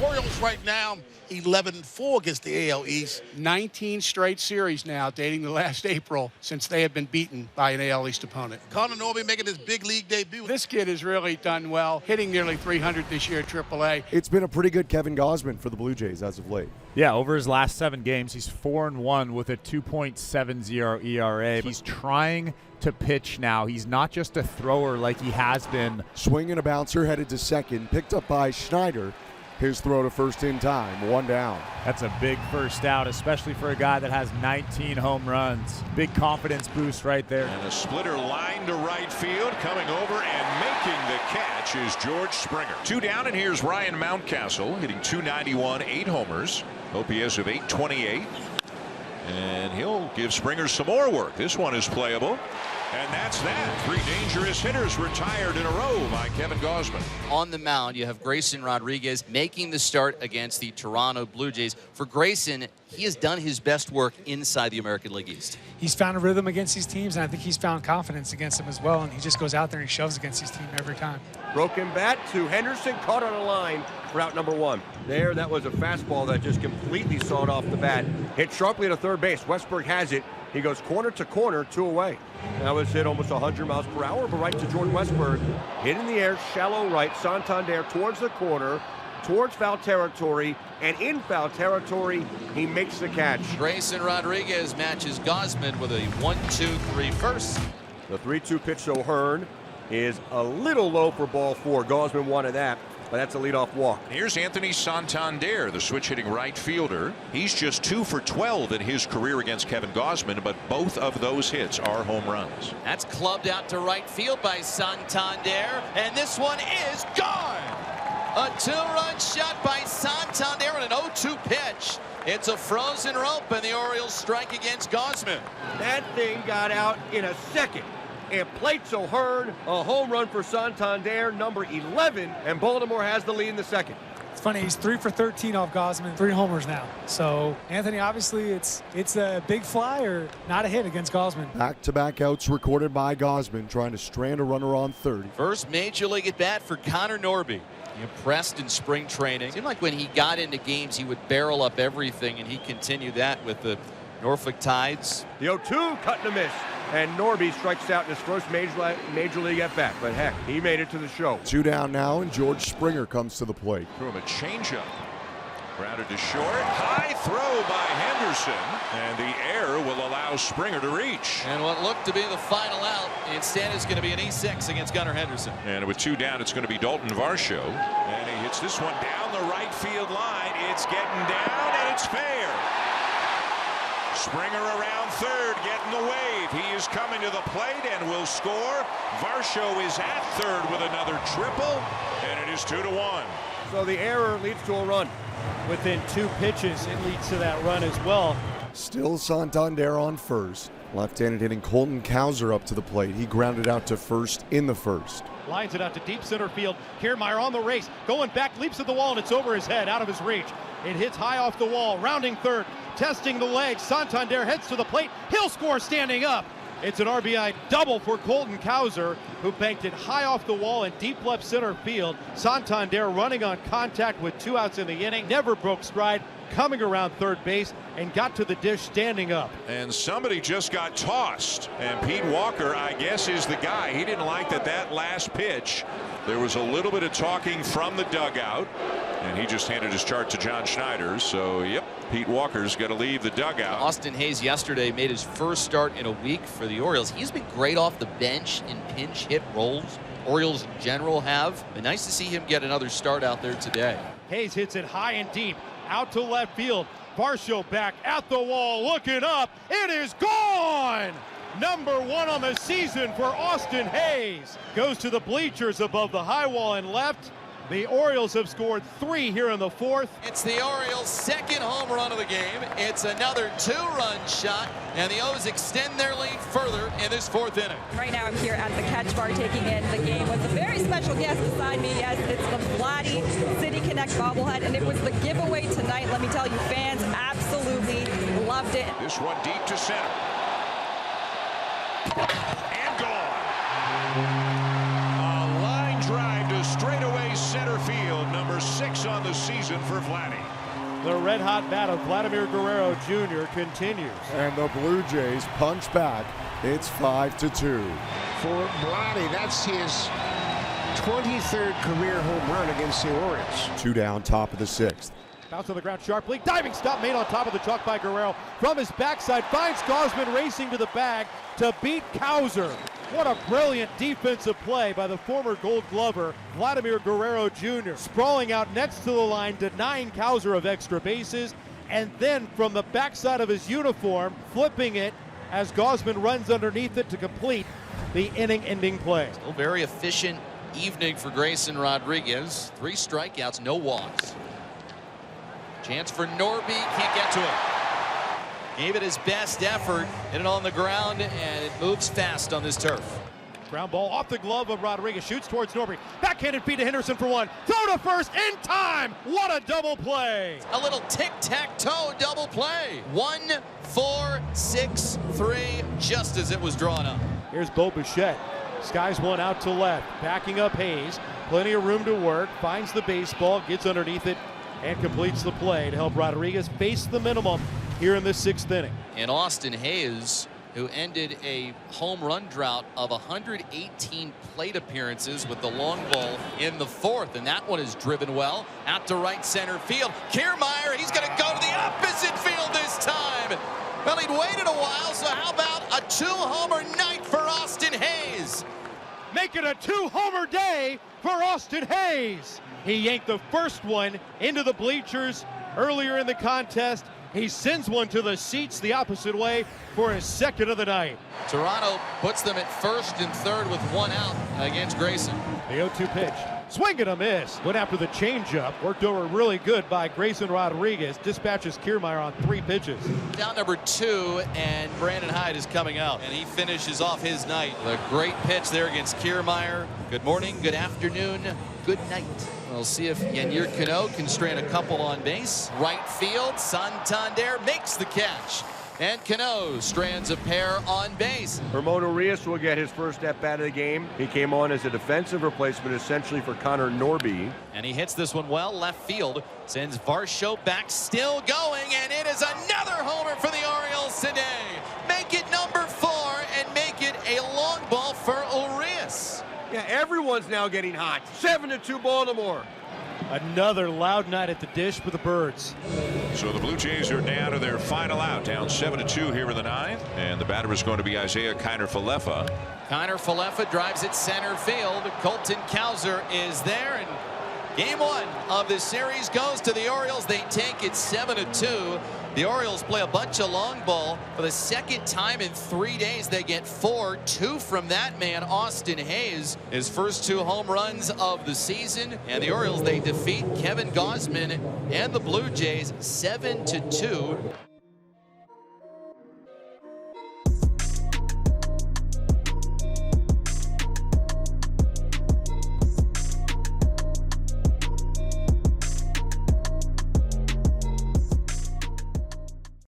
Orioles right now 11-4 against the AL East. 19 straight series now, dating to last April, since they have been beaten by an AL East opponent. Connor Norby making his big league debut. This kid has really done well, hitting nearly 300 this year at AAA. It's been a pretty good Kevin Gausman for the Blue Jays as of late. Yeah, over his last 7 games, he's 4-1 with a 2.70 ERA. He's trying to pitch now. He's not just a thrower like he has been. Swing and a bouncer headed to second, picked up by Schneider. His throw to first in time, 1 down. That's a big first out, especially for a guy that has 19 home runs. Big confidence boost right there. And a splitter line to right field, coming over and making the catch is George Springer. 2 down, and here's Ryan Mountcastle hitting .291, 8 homers. OPS of .828. And he'll give Springer some more work. This one is playable. And that's that. 3 dangerous hitters retired in a row by Kevin Gausman. On the mound, you have Grayson Rodriguez making the start against the Toronto Blue Jays. For Grayson, he has done his best work inside the American League East. He's found a rhythm against these teams, and I think he's found confidence against them as well, and he just goes out there and he shoves against these teams every time. Broken bat to Henderson, caught on a line for out number 1. There, that was a fastball that just completely sawed off the bat. Hit sharply to third base. Westberg has it. He goes corner to corner, 2 away. That was hit almost 100 miles per hour, but right to Jordan Westberg. Hit in the air, shallow right. Santander towards the corner, towards foul territory, and in foul territory, he makes the catch. Grayson Rodriguez matches Gausman with a 1-2-3 first. The 3-2 pitch to O'Hearn is a little low for ball 4. Gausman wanted that, but that's a leadoff walk. Here's Anthony Santander, the switch-hitting right fielder. He's just 2 for 12 in his career against Kevin Gausman, but both of those hits are home runs. That's clubbed out to right field by Santander, and this one is gone. A 2-run shot by Santander and an 0-2 pitch. It's a frozen rope, and the Orioles strike against Gausman. That thing got out in a second. And plates O'Hearn, a home run for Santander, number 11, and Baltimore has the lead in the second. It's funny, he's 3 for 13 off Gausman, 3 homers now. So, Anthony, obviously, it's a big fly or not a hit against Gausman. Back-to-back outs recorded by Gausman, trying to strand a runner on third. First major league at bat for Connor Norby. He impressed in spring training. It seemed like when he got into games, he would barrel up everything, and he continued that with the Norfolk Tides. The 0-2 cut and a miss. And Norby strikes out in his first major league at bat. But heck, he made it to the show. 2 down now, and George Springer comes to the plate. Threw him a changeup. Grounded to short. High throw by Henderson. And the error will allow Springer to reach. And what looked to be the final out, instead is going to be an E6 against Gunnar Henderson. And with 2 down, it's going to be Dalton Varsho. And he hits this one down the right field line. It's getting down, and it's fair. Springer around third, getting the wave. He is coming to the plate and will score. Varsho is at third with another triple, and it is 2-1. So the error leads to a run. Within 2 pitches, it leads to that run as well. Still Santander on first. Left-handed hitting Colton Cowser up to the plate. He grounded out to first in the first. Lines it out to deep center field. Kiermaier on the race, going back, leaps at the wall, and it's over his head, out of his reach. It hits high off the wall, rounding third, testing the legs. Santander heads to the plate. He'll score standing up. It's an RBI double for Colton Cowser, who banked it high off the wall in deep left center field. Santander running on contact with 2 outs in the inning, never broke stride, coming around third base, and got to the dish standing up. And somebody just got tossed, and Pete Walker, I guess, is the guy. He didn't like that last pitch. There was a little bit of talking from the dugout, and he just handed his chart to John Schneider. So, yep, Pete Walker's got to leave the dugout. Austin Hayes yesterday made his first start in a week for the Orioles. He's been great off the bench in pinch hit roles. Orioles in general have. Been nice to see him get another start out there today. Hayes hits it high and deep, out to left field. Varsho back at the wall, looking up. It is gone! Number 1 on the season for Austin Hayes. Goes to the bleachers above the high wall and left. The Orioles have scored 3 here in the 4th. It's the Orioles' second home run of the game. It's another 2-run shot, and the O's extend their lead further in this 4th inning. Right now I'm here at the Catch Bar taking in the game with a very special guest beside me. Yes, it's the Vladdy City Connect bobblehead, and it was the giveaway tonight. Let me tell you, fans absolutely loved it. This one deep to center. And gone. A line drive to straightaway center field. number 6 on the season for Vladdy. The red-hot bat of Vladimir Guerrero Jr. continues. And the Blue Jays punch back. It's 5-2. For Vladdy, that's his 23rd career home run against the Orioles. 2 down, top of the 6th. Bounce on the ground sharply. Diving stop made on top of the chalk by Guerrero. From his backside, finds Gausman racing to the bag to beat Cowser. What a brilliant defensive play by the former Gold Glover, Vladimir Guerrero Jr. Sprawling out next to the line, denying Cowser of extra bases, and then from the backside of his uniform, flipping it as Gausman runs underneath it to complete the inning-ending play. Still very efficient evening for Grayson Rodriguez. 3 strikeouts, no walks. Chance for Norby, can't get to it. Gave it his best effort, hit it on the ground, and it moves fast on this turf. Ground ball off the glove of Rodriguez, shoots towards Norby. Backhanded feed to Henderson for 1. Throw to first in time. What a double play. A little tic-tac-toe double play. 1, 4, 6, 3, just as it was drawn up. Here's Bo Bichette. Skies one out to left, backing up Hayes. Plenty of room to work, finds the baseball, gets underneath it, and completes the play to help Rodriguez face the minimum here in this 6th inning. And Austin Hayes, who ended a home run drought of 118 plate appearances with the long ball in the 4th, and that one is driven well out to right center field. Kiermaier, he's going to go to the opposite field this time. Well, he'd waited a while, so how about a 2-homer night for Austin Hayes? Make it a 2-homer day for Austin Hayes. He yanked the first one into the bleachers earlier in the contest. He sends one to the seats the opposite way for his 2nd of the night. Toronto puts them at 1st and 3rd with 1 out against Grayson. The 0-2 pitch. Swing and a miss. Went after the changeup. Worked over really good by Grayson Rodriguez. Dispatches Kiermaier on 3 pitches. Down number 2, and Brandon Hyde is coming out, and he finishes off his night. The great pitch there against Kiermaier. Good morning, good afternoon, good night. We'll see if Yennier Cano can strand a couple on base. Right field, Santander makes the catch. And Cano strands a pair on base. Ramon Urias will get his first at-bat of the game. He came on as a defensive replacement essentially for Connor Norby. And he hits this one well left field. Sends Varsho back, still going, and it is another homer for the Orioles today. Make it number 4 and make it a long ball for Urias. Yeah, everyone's now getting hot. 7-2 Baltimore. Another loud night at the dish for the Birds. So the Blue Jays are down to their final out, down 7-2 here in the 9th, and the batter is going to be Isaiah Kiner-Falefa. Kiner-Falefa drives it center field. Colton Cowser is there, and game 1 of the series goes to the Orioles. They take it 7-2. The Orioles play a bunch of long ball for the 2nd time in 3 days. They get 4, 2 from that man, Austin Hayes, his first 2 home runs of the season. And the Orioles, they defeat Kevin Gausman and the Blue Jays 7-2.